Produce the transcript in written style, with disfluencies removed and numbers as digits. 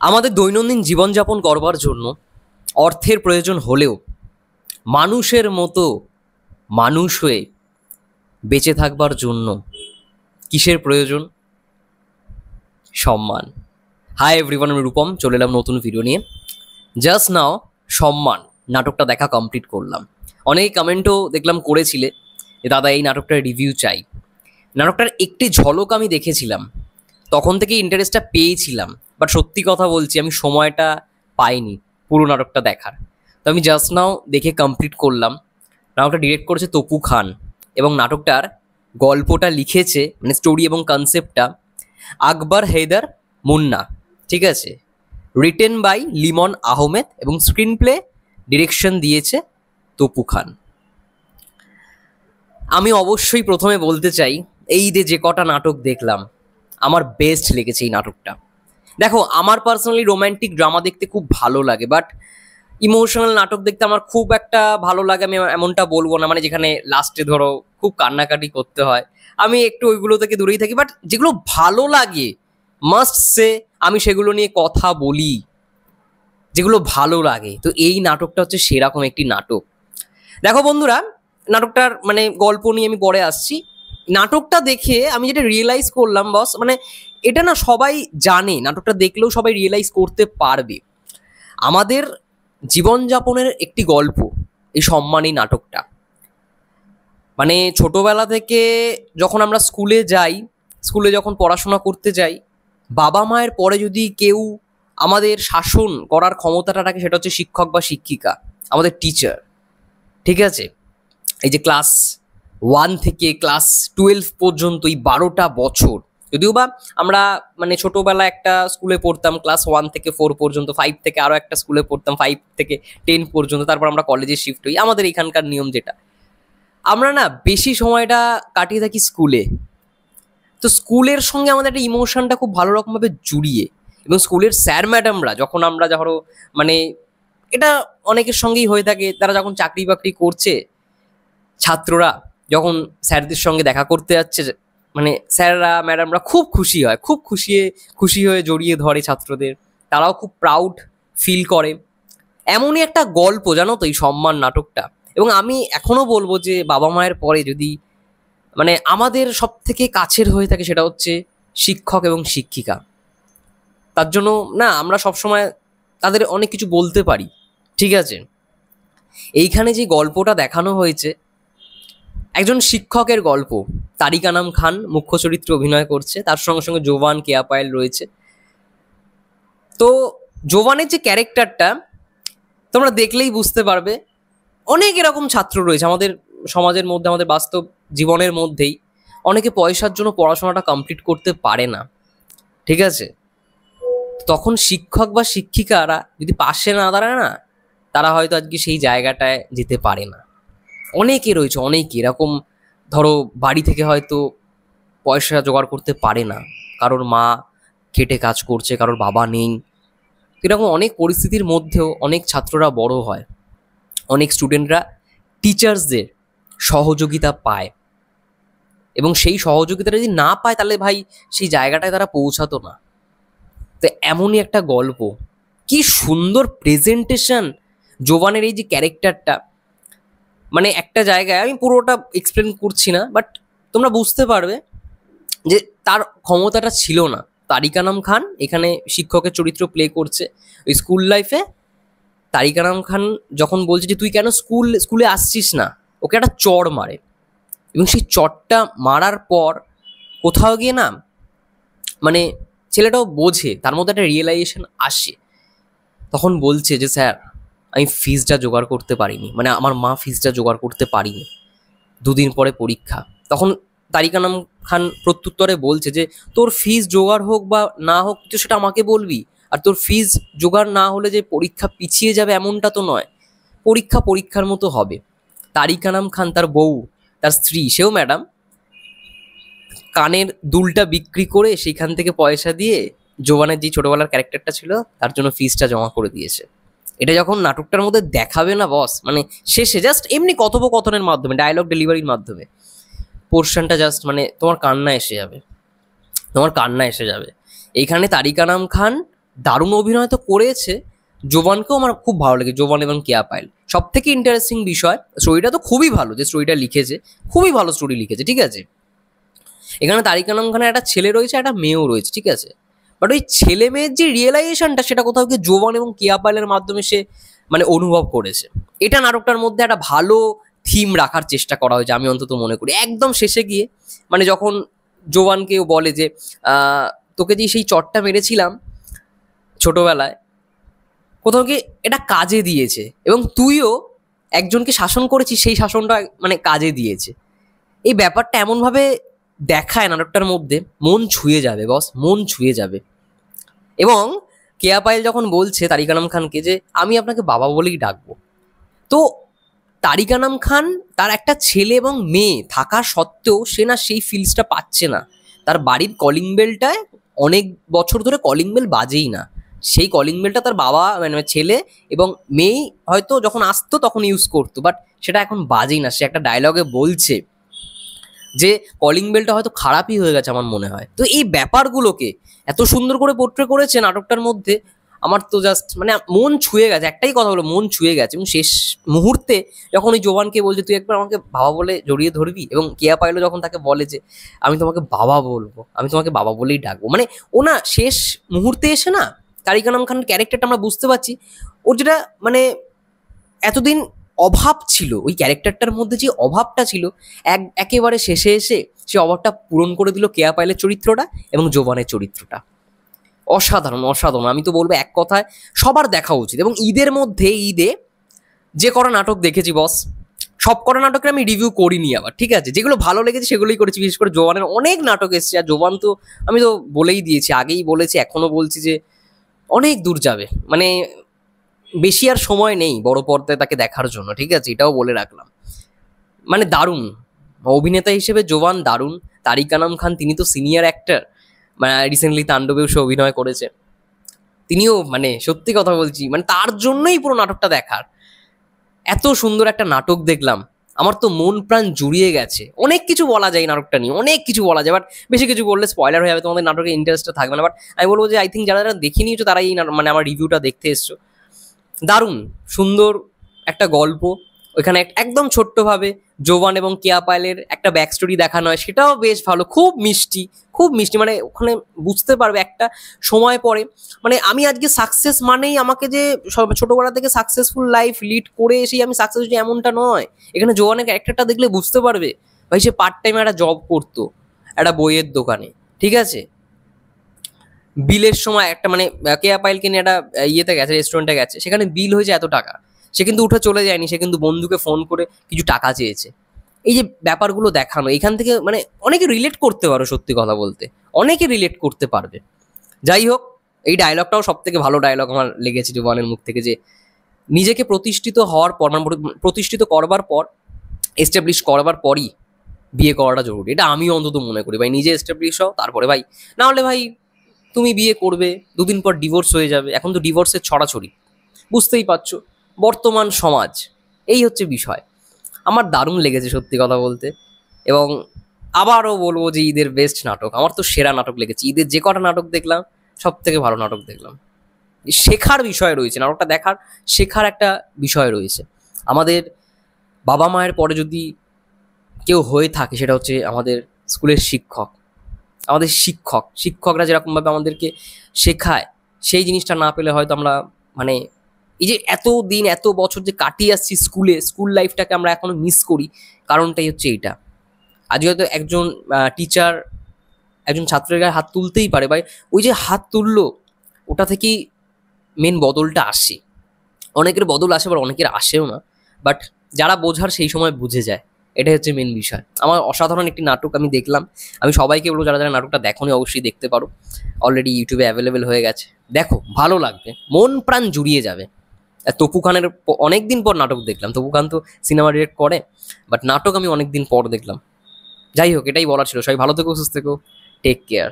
আমাদের দৈনন্দিন জীবনযাপন করবার জন্য অর্থের প্রয়োজন হলেও মানুষের মতো মানুষ হয়ে বেঁচে থাকবার জন্য কিসের প্রয়োজন? সম্মান। হাই এভরিওয়ান, আমি রূপম চলে এলাম নতুন ভিডিও নিয়ে। জাস্ট নাও সম্মান নাটকটা দেখা কমপ্লিট করলাম। অনেক কমেন্টও দেখলাম করেছিলে যে দাদা এই নাটকটার রিভিউ চাই। নাটকটার একটি ঝলক আমি দেখেছিলাম, তখন থেকে ইন্টারেস্টটা পেয়েছিলাম, বাট সত্যি কথা বলছি আমি সময়টা পাইনি পুরো নাটকটা দেখার। তো আমি জাস্ট নাও দেখে কমপ্লিট করলাম। নাটকটা ডিরেক্ট করেছে তপু খান এবং নাটকটার গল্পটা লিখেছে, মানে স্টোরি এবং কনসেপ্টটা, আকবর হেদার মুন্না। ঠিক আছে, রিটেন বাই লিমন আহমেদ এবং স্ক্রিন প্লে ডিরেকশন দিয়েছে তপু খান। আমি অবশ্যই প্রথমে বলতে চাই, এই যে কটা নাটক দেখলাম আমার বেস্ট লেগেছে এই নাটকটা। দেখো, আমার পার্সোনালি রোম্যান্টিক ড্রামা দেখতে খুব ভালো লাগে, বাট ইমোশনাল নাটক দেখতে আমার খুব একটা ভালো লাগে আমি এমনটা বলবো না, মানে যেখানে লাস্টে ধরো খুব কান্নাকাটি করতে হয়, আমি একটু ওইগুলো থেকে দূরেই থাকি। বাট যেগুলো ভালো লাগে মাস্ট সে আমি সেগুলো নিয়ে কথা বলি, যেগুলো ভালো লাগে। তো এই নাটকটা হচ্ছে সেরকম একটি নাটক। দেখো বন্ধুরা, নাটকটার মানে গল্প নিয়ে আমি পরে আসছি। নাটকটা দেখে আমি যেটা রিয়েলাইজ করলাম বস, মানে এটা না সবাই জানে, নাটকটা দেখলেও সবাই রিয়েলাইজ করতে পারবে, আমাদের জীবনযাপনের একটি গল্প এই সম্মানী নাটকটা। মানে ছোটবেলা থেকে যখন আমরা স্কুলে যাই, স্কুলে যখন পড়াশোনা করতে যাই, বাবা মায়ের পরে যদি কেউ আমাদের শাসন করার ক্ষমতাটা রাখে সেটা হচ্ছে শিক্ষক বা শিক্ষিকা, আমাদের টিচার। ঠিক আছে, এই যে ক্লাস 1 থেকে ক্লাস 12 পর্যন্ত এই 12টা বছর, যদিও বা আমরা মানে ছোটোবেলা একটা স্কুলে পড়তাম ক্লাস 1 থেকে 4 পর্যন্ত, 5 থেকে আরও একটা স্কুলে পড়তাম 5 থেকে 10 পর্যন্ত, তারপর আমরা কলেজে শিফট হই। আমাদের এখানকার নিয়ম যেটা, আমরা না বেশি সময়টা কাটিয়ে থাকি স্কুলে। তো স্কুলের সঙ্গে আমাদের একটা ইমোশনটা খুব ভালো রকমভাবে জুড়িয়ে, এবং স্কুলের স্যার ম্যাডামরা যখন আমরা ধরো মানে এটা অনেকের সঙ্গেই হয়ে থাকে, তারা যখন চাকরি বাকরি করছে, ছাত্ররা যখন স্যারদের সঙ্গে দেখা করতে যাচ্ছে, মানে স্যাররা ম্যাডামরা খুব খুশি হয়, খুব খুশি হয়ে জড়িয়ে ধরে ছাত্রদের, তারাও খুব প্রাউড ফিল করে। এমনই একটা গল্প জানো তো এই সম্মান নাটকটা। এবং আমি এখনো বলবো যে বাবা মায়ের পরে যদি মানে আমাদের সব থেকে কাছের হয়ে থাকে সেটা হচ্ছে শিক্ষক এবং শিক্ষিকা। তার জন্য না আমরা সবসময় তাদের অনেক কিছু বলতে পারি। ঠিক আছে, এইখানে যে গল্পটা দেখানো হয়েছে একজন শিক্ষকের গল্প। তারিক আনাম খান মুখ্য চরিত্রে অভিনয় করছে, তার সঙ্গে সঙ্গে জোভান, কেয়া পায়েল রয়েছে। তো জোভানের যে ক্যারেক্টারটা তোমরা দেখলেই বুঝতে পারবে, অনেক এরকম ছাত্র রয়েছে আমাদের সমাজের মধ্যে, আমাদের বাস্তব জীবনের মধ্যেই অনেকে পয়সার জন্য পড়াশোনাটা কমপ্লিট করতে পারে না। ঠিক আছে, তখন শিক্ষক বা শিক্ষিকারা যদি পাশে না দাঁড়ায় না, তারা হয়তো আজকে সেই জায়গাটায় যেতে পারে না। অনেকে রয়েছে, অনেকে এরকম, ধরো বাড়ি থেকে হয়তো পয়সা জোগাড় করতে পারে না, কারোর মা খেটে কাজ করছে, কারোর বাবা নেই। এরকম অনেক পরিস্থিতির মধ্যেও অনেক ছাত্ররা বড় হয়, অনেক স্টুডেন্টরা টিচার্সদের সহযোগিতা পায়, এবং সেই সহযোগিতাটা যদি না পায় তাহলে ভাই সেই জায়গাটায় তারা পৌঁছাতো না। তো এমনই একটা গল্প, কি সুন্দর প্রেজেন্টেশন জোভানের এই যে ক্যারেক্টারটা। মানে একটা জায়গায় আমি পুরোটা এক্সপ্লেন করছি না, বাট তোমরা বুঝতে পারবে যে তার ক্ষমতাটা ছিল না। তারিক আনাম খান এখানে শিক্ষকের চরিত্র প্লে করছে। ওই স্কুল লাইফে তারিক আনাম খান যখন বলছে যে তুই কেন স্কুলে আসছিস না, ওকে একটা চড় মারে, এবং সেই চড়টা মারার পর কোথাও গিয়ে না মানে ছেলেটাও বোঝে, তার মধ্যে একটা রিয়েলাইজেশন আসে। তখন বলছে যে স্যার আমি ফিজটা জোগাড় করতে পারিনি, মানে আমার মা ফিজটা জোগাড় করতে পারিনি, 2 দিন পরে পরীক্ষা। তখন তারিক আনাম খান প্রত্যুত্তরে বলছে যে তোর ফিজ জোগাড় হোক বা না হোক তুই সেটা আমাকে বলবি, আর তোর ফিজ জোগাড় না হলে যে পরীক্ষা পিছিয়ে যাবে এমনটা তো নয়, পরীক্ষা পরীক্ষার মতো হবে। তারিক আনাম খান তার বউ, তার স্ত্রী, সেও ম্যাডাম, কানের দুলটা বিক্রি করে সেইখান থেকে পয়সা দিয়ে জোবানের যে ছোটবেলার ক্যারেক্টারটা ছিল তার জন্য ফিজটা জমা করে দিয়েছে। এটা যখন নাটকটার মধ্যে দেখাবে না বস, মানে শেষে জাস্ট এমনি কথোপকথনের মাধ্যমে, ডায়লগ ডেলিভারির মাধ্যমে পোর্শনটা জাস্ট মানে তোমার কান্না এসে যাবে, তোমার কান্না এসে যাবে। এইখানে তারিক আনাম খান দারুণ অভিনয় তো করেছে, জোবানকেও আমার খুব ভালো লাগে, জোবান এবং কেয়া পায়েল। সব থেকে ইন্টারেস্টিং বিষয়, স্টোরিটা তো খুবই ভালো, যে স্টোরিটা লিখেছে খুবই ভালো স্টোরি লিখেছে, ঠিক আছে। এখানে তারিক আনাম খানের একটা ছেলে রয়েছে, একটা মেয়েও রয়েছে, ঠিক আছে। বাট ওই ছেলে মেয়ের যে রিয়েলাইজেশনটা, সেটা কোথাও গিয়ে জোবান এবং কেয়া পায়েলের মাধ্যমে সে মানে অনুভব করেছে। এটা নাটকটার মধ্যে একটা ভালো থিম রাখার চেষ্টা করা হয়েছে, আমি অন্তত মনে করি। একদম শেষে গিয়ে মানে যখন জোবানকেও বলে যে তোকে যে সেই চটটা মেরেছিলাম ছোটবেলায়, কোথাও গিয়ে এটা কাজে দিয়েছে, এবং তুইও একজনকে শাসন করেছিস, সেই শাসনটা মানে কাজে দিয়েছে। এই ব্যাপারটা এমনভাবে দেখায় নাটকটার মধ্যে, মন ছুঁয়ে যাবে বস, মন ছুঁয়ে যাবে। এবং কেয়া পায়েল যখন বলছে তারিক আনাম খানকে যে আমি আপনাকে বাবা বলেই ডাকবো, তো তারিক আনাম খান তার একটা ছেলে এবং মেয়ে থাকা সত্ত্বেও সে না সেই ফিলসটা পাচ্ছে না। তার বাড়ির কলিং বেলটায় অনেক বছর ধরে কলিং বেল বাজেই না, সেই কলিং বেলটা তার বাবা মানে ছেলে এবং মেয়ে হয়তো যখন আসতো তখন ইউজ করতো, বাট সেটা এখন বাজেই না। সে একটা ডায়লগে বলছে যে কলিং বেলটা হয়তো খারাপই হয়ে গেছে আমার মনে হয়। তো এই ব্যাপারগুলোকে এত সুন্দর করে পোট্রে করেছে নাটকটার মধ্যে, আমার তো জাস্ট মানে মন ছুঁয়ে গেছে, একটাই কথা হলো মন ছুঁয়ে গেছে। এবং শেষ মুহূর্তে যখন ওই জোবানকে বলছে তুই একবার আমাকে বাবা বলে জড়িয়ে ধরবি, এবং কেয়া পাইলো যখন তাকে বলে যে আমি তোমাকে বাবা বলবো, আমি তোমাকে বাবা বলেই ডাকবো, মানে ও না শেষ মুহূর্তে এসে না তারিক আনাম খানের ক্যারেক্টারটা আমরা বুঝতে পারছি, ওর যেটা মানে এতদিন অভাব ছিল, ওই ক্যারেক্টারটার মধ্যে যে অভাবটা ছিল, একেবারে শেষে এসে সে অভাবটা পূরণ করে দিল কেয়া পাইলের চরিত্রটা এবং জোবানের চরিত্রটা। অসাধারণ অসাধারণ, আমি তো বলবো এক কথায় সবার দেখা উচিত। এবং ঈদের মধ্যে ঈদে যে কটা নাটক দেখেছি বস, সব কটা নাটকের আমি রিভিউ করিনি আবার, ঠিক আছে। যেগুলো ভালো লেগেছে সেগুলোই করেছি, বিশেষ করে জোবানের অনেক নাটক এসেছে। আর জোবান তো আমি তো বলেই দিয়েছি, আগেই বলেছি, এখনো বলছি যে অনেক দূর যাবে, মানে বেশি আর সময় নেই বড় পর্দায় তাকে দেখার জন্য, ঠিক আছে, এটাও বলে রাখলাম। মানে দারুণ অভিনেতা হিসেবে জোবান দারুণ। তারিক আনাম খান তিনি তো সিনিয়র অ্যাক্টর, মানে রিসেন্টলি তাণ্ডবেও সে অভিনয় করেছে, তিনিও মানে সত্যি কথা বলছি মানে তার জন্যই পুরো নাটকটা দেখার। এত সুন্দর একটা নাটক দেখলাম, আমার তো মন প্রাণ জুড়িয়ে গেছে। অনেক কিছু বলা যায় এই নাটকটা নিয়ে, অনেক কিছু বলা যায়, বাট বেশি কিছু বললে স্পয়লার হয়ে যাবে, তোমাদের নাটকের ইন্টারেস্টটা থাকবে না। বাট আমি বলবো যে আই থিঙ্ক যারা যারা দেখে নিয়েছো তারাই মানে আমার রিভিউটা দেখতে এসছো। দারুণ সুন্দর একটা গল্প। ওইখানে একদম ছোট্টভাবে জোবান এবং কেয়া পায়েলের একটা ব্যাক স্টোরি দেখানো হয়, সেটাও বেশ ভালো, খুব মিষ্টি, খুব মিষ্টি। মানে ওখানে বুঝতে পারবে একটা সময় পরে, মানে আমি আজকে সাকসেস মানেই আমাকে যে ছোটবেলা থেকে সাকসেসফুল লাইফ লিড করে এসেই আমি সাকসেস হচ্ছি এমনটা নয়। এখানে জোবানের ক্যারেক্টারটা দেখলে বুঝতে পারবে ভাই সে পার্ট টাইমে একটা জব করতো একটা বইয়ের দোকানে, ঠিক আছে। বিলের সময় একটা মানে কেয়া পাইলকে নিয়ে একটা ইয়েতে গেছে, রেস্টুরেন্টে গেছে, সেখানে বিল হয়েছে এত টাকা, সে কিন্তু উঠে চলে যায়নি, সে কিন্তু বন্ধুকে ফোন করে কিছু টাকা চেয়েছে। এই যে ব্যাপারগুলো দেখানো, এখান থেকে মানে অনেকে রিলেট করতে পারো, সত্যি কথা বলতে অনেকে রিলেট করতে পারবে। যাই হোক, এই ডায়লগটাও সব থেকে ভালো ডায়লগ আমার লেগেছে জোবানের মুখ থেকে, যে নিজেকে প্রতিষ্ঠিত হওয়ার পর মানে প্রতিষ্ঠিত করবার পর, এস্টাবলিশ করবার পরই বিয়ে করাটা জরুরি। এটা আমিও অন্তত মনে করি ভাই, নিজে এস্টাবলিশ হও তারপরে ভাই, না হলে ভাই তুমি বিয়ে করবে, দুদিন পর ডিভোর্স হয়ে যাবে। এখন তো ডিভোর্সের ছড়াছড়ি, বুঝতেই পারছো বর্তমান সমাজ, এই হচ্ছে বিষয়। আমার দারুণ লেগেছে সত্যি কথা বলতে। এবং আবারও বলবো যে ঈদের বেস্ট নাটক, আমার তো সেরা নাটক লেগেছে ঈদের, যে কটা নাটক দেখলাম সব থেকে ভালো নাটক দেখলাম। শেখার বিষয় রয়েছে নাটকটা দেখার, শেখার একটা বিষয় রয়েছে। আমাদের বাবা মায়ের পরে যদি কেউ হয়ে থাকে সেটা হচ্ছে আমাদের স্কুলের শিক্ষক। আমাদের শিক্ষকরা যেরকমভাবে আমাদেরকে শেখায়, সেই জিনিসটা না পেলে হয়তো আমরা মানে এই যে এত দিন এত বছর যে কাটিয়ে আসছি স্কুল লাইফটাকে আমরা এখনো মিস করি, কারণটাই হচ্ছে এইটা। আজ হয়তো একজন টিচার একজন ছাত্রের গায়ে হাত তুলতেই পারে, ভাই ওই যে হাত তুললো ওটা থেকেই মেন বদলটা আসে। অনেকের বদল আসে, আবার অনেকের আসেও না, বাট যারা বোঝার সেই সময় বুঝে যায়, এটাই হচ্ছে মেন বিষয়। আমার অসাধারণ একটি নাটক আমি দেখলাম, আমি সবাইকে বলবো যারা যারা নাটকটা দেখোনি অবশ্যই দেখতে পারো, অলরেডি ইউটিউবে অ্যাভেলেবেল হয়ে গেছে, দেখো ভালো লাগবে, মন প্রাণ জুড়িয়ে যাবে। তপু খানের অনেক দিন পর নাটক দেখলাম, তপু খান তো সিনেমা ডিরেক্ট করে, বাট নাটক আমি অনেক দিন পর দেখলাম। যাই হোক, এটাই বলার ছিল। সবাই ভালো থেকো, সুস্থ থেকো, টেক কেয়ার।